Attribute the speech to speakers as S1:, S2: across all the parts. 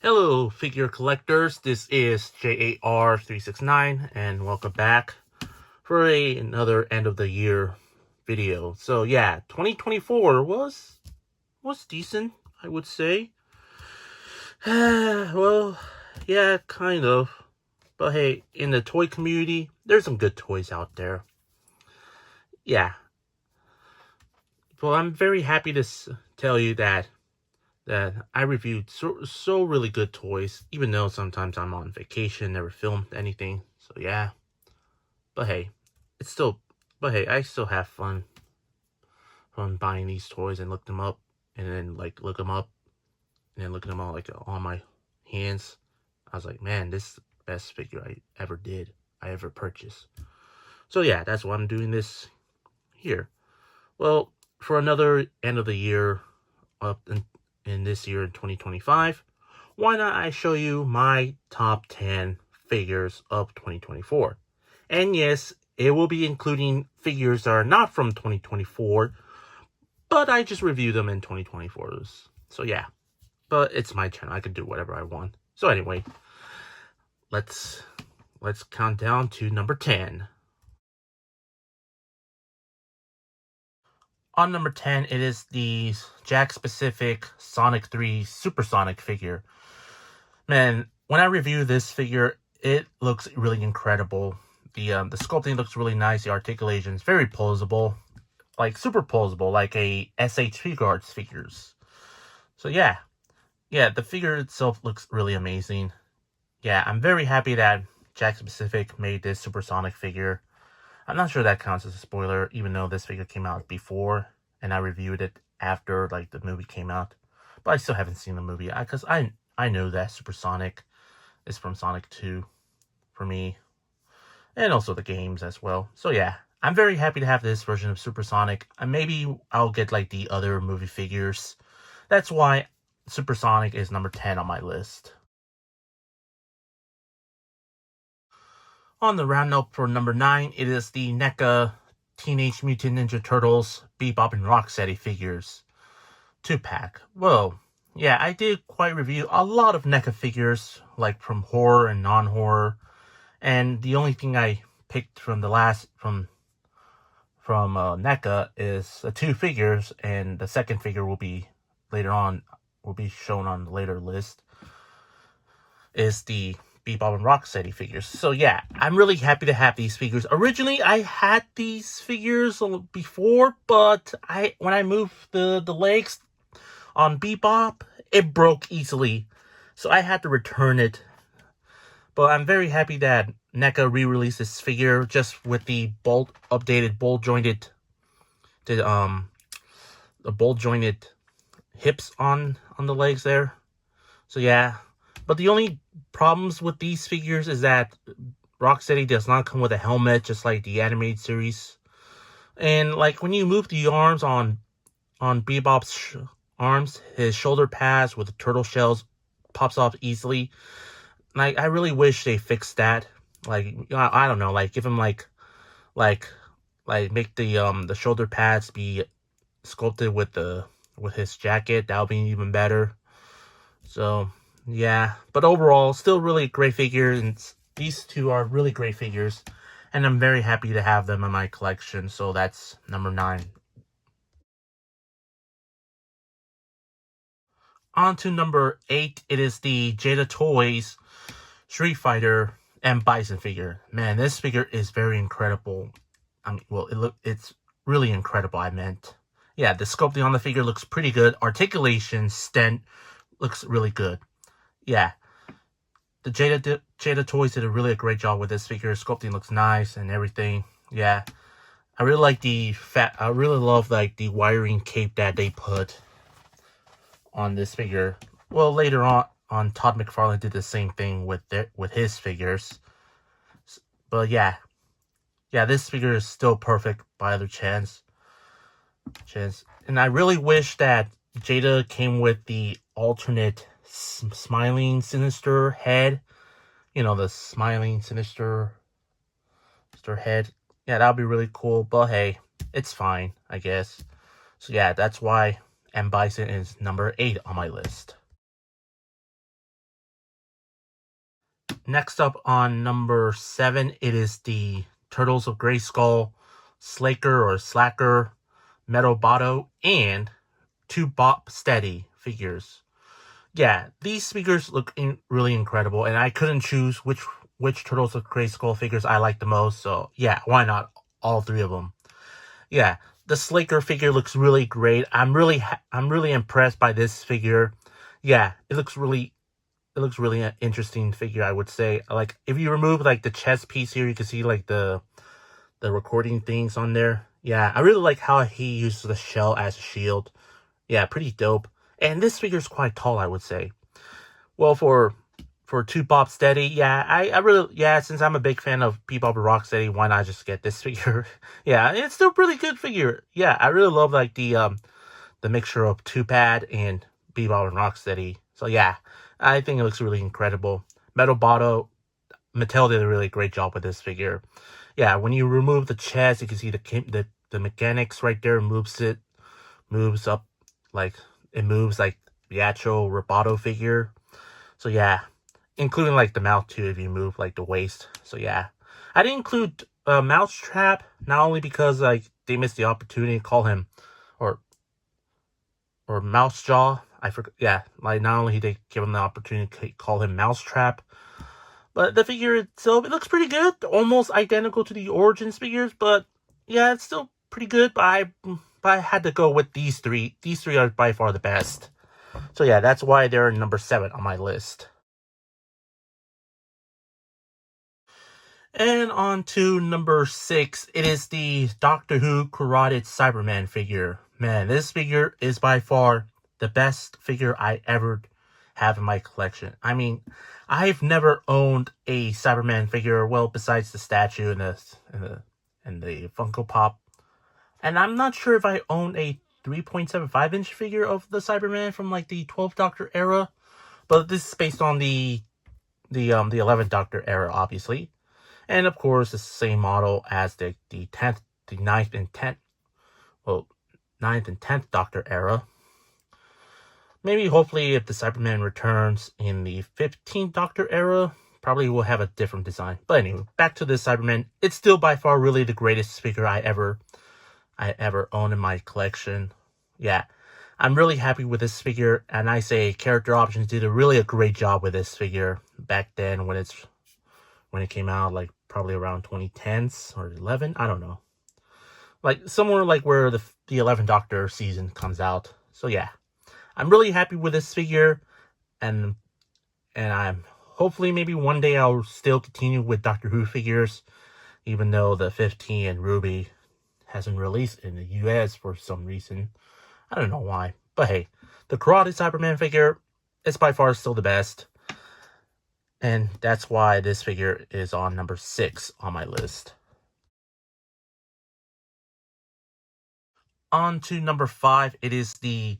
S1: Hello, figure collectors. This is J.A.R. 369, and welcome back for another end of the year video. So yeah, 2024 was decent, I would say. Well, yeah, kind of. But hey, in the toy community, there's some good toys out there. Yeah. Well, I'm very happy to tell you that I reviewed so really good toys, even though sometimes I'm on vacation, never filmed anything. So yeah. But hey, it's still but hey, I still have fun buying these toys and look them up and then look them up and then looking them all on my hands. I was like, man, this is the best figure I ever purchased. So yeah, that's why I'm doing this here. Well, for another end of the year up in this year in 2025, why not I show you my top 10 figures of 2024? And yes, it will be including figures that are not from 2024, but I just reviewed them in 2024. So yeah, but it's my channel. I can do whatever I want. So anyway, let's count down to number 10. On number 10, it is the Jack specific Sonic 3 Supersonic figure. Man, when I review this figure, it looks really incredible. The sculpting looks really nice. The articulation is very posable, like super posable, like a SH Figuarts figures. So yeah, the figure itself looks really amazing. Yeah, I'm very happy that Jack Specific made this Supersonic figure. I'm not sure that counts as a spoiler, even though this figure came out before, and I reviewed it after the movie came out. But I still haven't seen the movie because I know that Supersonic is from Sonic 2 for me, and also the games as well. So yeah, I'm very happy to have this version of Supersonic. And maybe I'll get the other movie figures. That's why Supersonic is number 10 on my list. On the roundup for number 9, it is the NECA Teenage Mutant Ninja Turtles Bebop and Rocksteady figures 2-pack. Whoa. Yeah, I did quite review a lot of NECA figures, like from horror and non-horror. And the only thing I picked from the last from NECA is the 2 figures, and the second figure will be shown on the later list, is the Bebop and Rocksteady figures. So yeah, I'm really happy to have these figures. Originally, I had these figures before, but when I moved the legs on Bebop, it broke easily, so I had to return it. But I'm very happy that NECA re-released this figure just with the updated bolt jointed hips on the legs there. So yeah, but the only problems with these figures is that Rocksteady does not come with a helmet, just like the animated series. And when you move the arms on Bebop's arms, his shoulder pads with the turtle shells pops off easily. I really wish they fixed that. I don't know, give him make the shoulder pads be sculpted with his jacket. That would be even better. So yeah, but overall, still really great figure, and these 2 are really great figures, and I'm very happy to have them in my collection. So that's number 9. On to number 8, it is the Jada Toys Street Fighter M Bison figure. Man, this figure is very incredible. It's really incredible, I meant. Yeah, the sculpting on the figure looks pretty good. Articulation, stent looks really good. Yeah. The Jada Toys did a great job with this figure. Sculpting looks nice and everything. Yeah. I really like I really love the wiring cape that they put on this figure. Well, later on Todd McFarlane did the same thing with his figures. But yeah, this figure is still perfect by other chance. And I really wish that Jada came with the alternate smiling sinister head. You know, the smiling sinister head. Yeah, that would be really cool. But hey, it's fine, I guess. So yeah, that's why M Bison is number 8 on my list. Next up on number 7, it is the Turtles of Grayskull, Slaker or Slacker, Metal and 2 Bop Steady figures. Yeah, these figures look really incredible, and I couldn't choose which Turtles of Grayskull figures I like the most, so yeah, why not all 3 of them? Yeah, the Slaker figure looks really great. I'm really impressed by this figure. Yeah, it looks really an interesting figure, I would say. Like, if you remove like the chest piece here, you can see like the recording things on there. Yeah, I really like how he uses the shell as a shield. Yeah, pretty dope. And this figure's quite tall, I would say. Well, for 2 Bob Steady, yeah, I really, yeah, since I'm a big fan of Bebop and Rocksteady, why not just get this figure? Yeah, it's still a pretty good figure. Yeah, I really love like the mixture of 2-Pad and Bebop and Rocksteady. So yeah, I think it looks really incredible. Metal Botto, Mattel did a really great job with this figure. Yeah, when you remove the chest, you can see the mechanics right there. Moves up, like it moves like the actual Roboto figure. So yeah, including like the mouth too if you move like the waist. So yeah, I didn't include Mousetrap, not only because like they missed the opportunity to call him or Mouse Jaw. I forgot. Yeah, like not only did they give him the opportunity to call him Mousetrap, but the figure itself, it looks pretty good, almost identical to the Origins figures. But yeah, it's still pretty good. But I had to go with these 3. These 3 are by far the best. So yeah, that's why they're number 7 on my list. And on to number 6, it is the Doctor Who Carotid Cyberman figure. Man, this figure is by far the best figure I ever have in my collection. I mean, I've never owned a Cyberman figure, well, besides the statue and the Funko Pop. And I'm not sure if I own a 3.75-inch figure of the Cyberman from like the 12th Doctor era, but this is based on the 11th Doctor era, obviously. And of course, it's the same model as the 10th, the 9th and 10th, well, 9th and 10th Doctor era. Maybe, hopefully, if the Cyberman returns in the 15th Doctor era, probably will have a different design. But anyway, back to this Cyberman. It's still by far really the greatest figure I ever owned in my collection. Yeah, I'm really happy with this figure, and I say Character Options did a great job with this figure back then when it came out, like probably around 2010s or 11, I don't know, like somewhere like where the 11th Doctor season comes out. So yeah, I'm really happy with this figure, and I'm hopefully maybe one day I'll still continue with Doctor Who figures, even though the 15 and Ruby hasn't released in the US for some reason. I don't know why, but hey, the Karate Cyberman figure is by far still the best. And that's why this figure is on number 6 on my list. On to number 5, it is the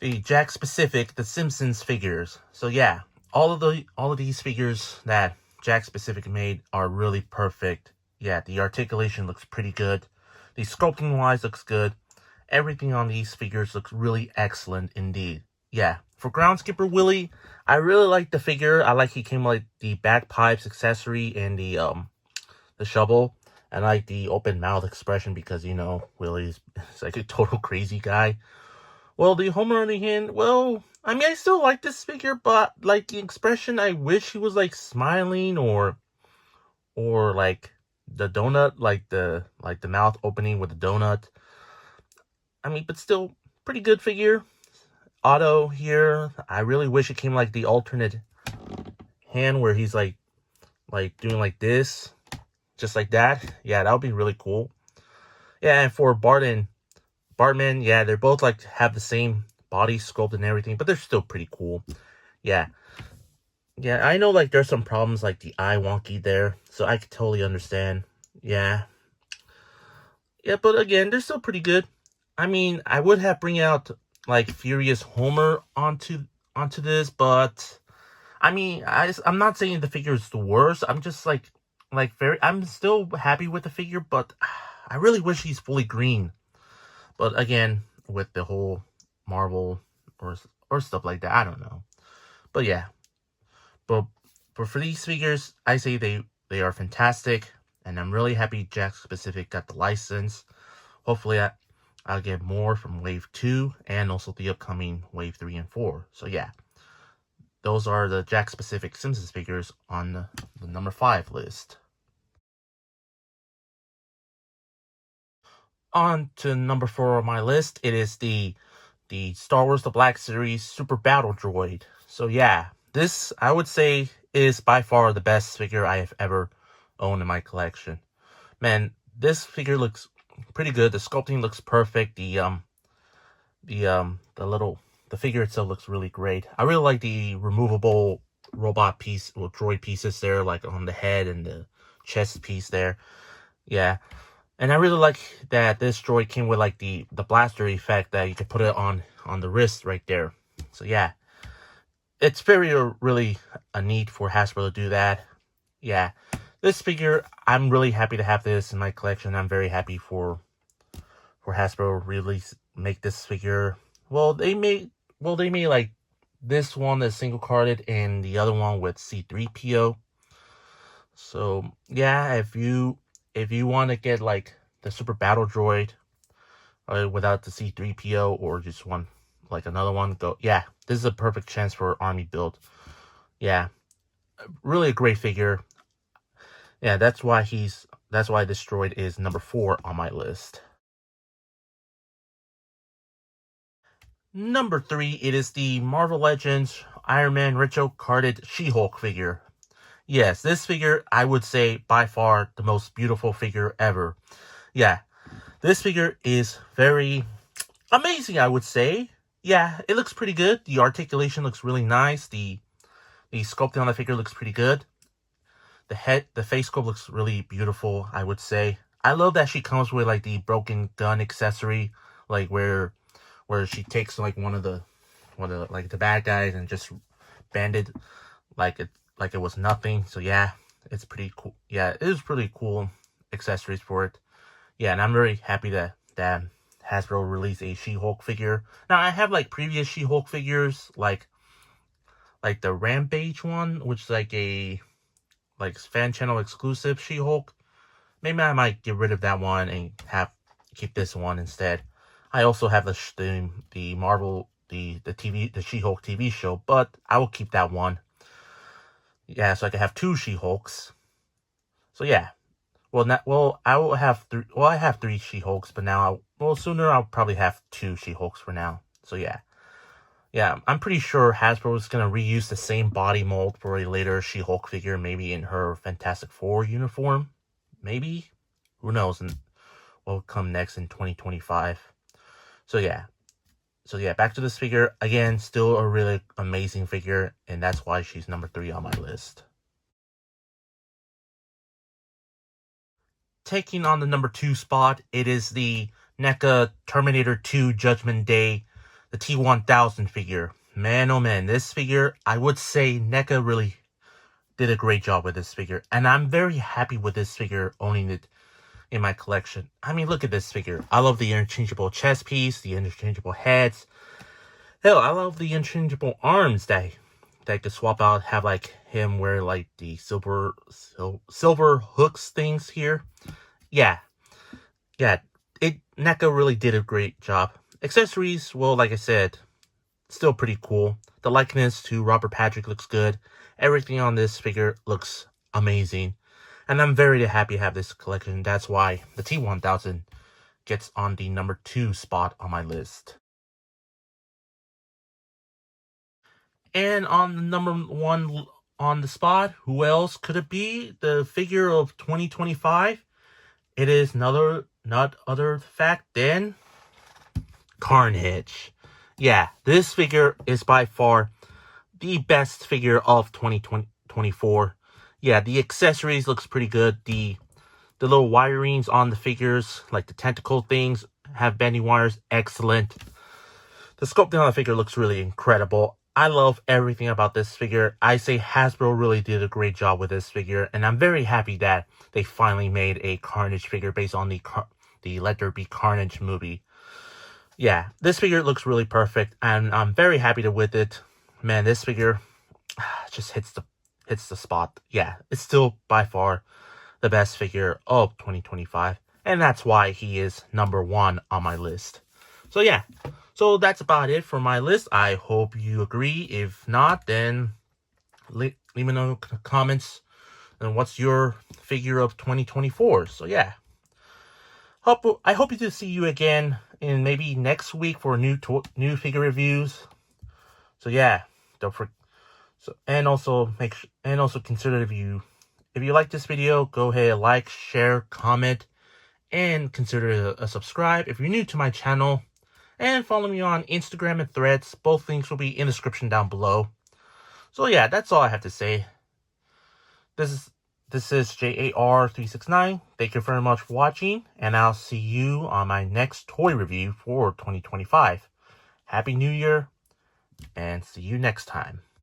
S1: Jack Specific, the Simpsons figures. So yeah, all of these figures that Jack Specific made are really perfect. Yeah, the articulation looks pretty good. The sculpting wise looks good. Everything on these figures looks really excellent indeed. Yeah, for Groundskeeper Willie, I really like the figure. I like he came with like the bagpipes accessory and the shovel. I like the open mouth expression because, you know, Willie's like a total crazy guy. Well, the Homer on the hand, well, I mean, I still like this figure, but like the expression, I wish he was like smiling or like the donut, like the mouth opening with the donut. I mean, but still pretty good figure. Otto here, I really wish it came like the alternate hand where he's like doing like this, just like that. Yeah, that would be really cool. Yeah, and for Bartman, yeah, they're both like have the same body sculpt and everything, but they're still pretty cool. Yeah. Yeah, I know like there's some problems like the eye wonky there, so I could totally understand. Yeah. Yeah, but again, they're still pretty good. I mean, I would have bring out like Furious Homer onto this, but I mean, I'm not saying the figure is the worst. I'm just I'm still happy with the figure, but I really wish he's fully green. But again, with the whole Marvel or stuff like that, I don't know. But yeah, but But for these figures, I say they are fantastic, and I'm really happy Jakks Pacific got the license. Hopefully, I'll get more from Wave 2 and also the upcoming Wave 3 and 4. So yeah, those are the Jakks Pacific Simpsons figures on the number 5 list. On to number 4 on my list, it is the Star Wars The Black Series Super Battle Droid. So yeah, this, I would say, is by far the best figure I have ever owned in my collection. Man, this figure looks pretty good. The sculpting looks perfect. The figure itself looks really great. I really like the removable robot piece, well, droid pieces there, like on the head and the chest piece there. Yeah. And I really like that this droid came with like the blaster effect that you could put it on the wrist right there. So yeah, it's very really a need for Hasbro to do that. Yeah, this figure, I'm really happy to have this in my collection. I'm very happy for Hasbro really make this figure. Well, they made like this one is single carded and the other one with C3PO. So yeah, if you want to get like the Super Battle Droid without the C3PO or just one like another one, go yeah, this is a perfect chance for army build. Yeah, really a great figure. Yeah, that's why this droid is number 4 on my list. Number 3, it is the Marvel Legends Iron Man retro carded She-Hulk figure. Yes, this figure, I would say, by far the most beautiful figure ever. Yeah, this figure is very amazing, I would say. Yeah, it looks pretty good. The articulation looks really nice. The sculpting on the figure looks pretty good. The face sculpt looks really beautiful, I would say. I love that she comes with like the broken gun accessory, like where she takes like one of the like the bad guys and just banded like it was nothing. So yeah, it's pretty cool. Yeah, it is pretty cool accessories for it. Yeah, and I'm very happy that Hasbro released a She-Hulk figure. Now I have like previous She-Hulk figures, like the Rampage one, which is like a fan channel exclusive She-Hulk. Maybe I might get rid of that one and keep this one instead. I also have the Marvel the She-Hulk TV show, but I will keep that one. Yeah, so I can have 2 She-Hulks. So yeah. I will have 3. Well, I have 3 She-Hulks, but now sooner I'll probably have 2 She-Hulks for now. So yeah. Yeah, I'm pretty sure Hasbro is going to reuse the same body mold for a later She-Hulk figure, maybe in her Fantastic Four uniform. Maybe? Who knows? And what will come next in 2025. So yeah, back to this figure. Again, still a really amazing figure, and that's why she's number 3 on my list. Taking on the number 2 spot, it is the NECA Terminator 2 Judgment Day, the T-1000 figure. Man, oh man, this figure, I would say NECA really did a great job with this figure, and I'm very happy with this figure, owning it in my collection. I mean, look at this figure. I love the interchangeable chest piece, the interchangeable heads. Hell, I love the interchangeable arms that could swap out, have like him wear like the silver hooks things here. Yeah, NECA really did a great job. Accessories, well, like I said, still pretty cool. The likeness to Robert Patrick looks good. Everything on this figure looks amazing. And I'm very happy to have this collection. That's why the T-1000 gets on the number 2 spot on my list. And on the number 1 on the spot, who else could it be? The figure of 2025. It is not other fact than Carnage. Yeah, this figure is by far the best figure of 2024. Yeah, the accessories looks pretty good. The little wirings on the figures, like the tentacle things, have bending wires. Excellent. The sculpting on the figure looks really incredible. I love everything about this figure. I say Hasbro really did a great job with this figure, and I'm very happy that they finally made a Carnage figure based on the Let There Be Carnage movie. Yeah, this figure looks really perfect, and I'm very happy with it. Man, this figure just hits hits the spot. Yeah, it's still by far the best figure of 2025, and that's why he is number 1 on my list. So yeah, so that's about it for my list. I hope you agree. If not, then leave me know in the comments and what's your figure of 2024. So yeah, I hope to see you again in maybe next week for new figure reviews. So yeah, don't forget. So and also consider if you like this video, go ahead, like, share, comment, and consider a subscribe if you're new to my channel. And follow me on Instagram and Threads. Both links will be in the description down below. So yeah, that's all I have to say. This is J.A.R. 369. Thank you very much for watching, and I'll see you on my next toy review for 2025. Happy New Year, and see you next time.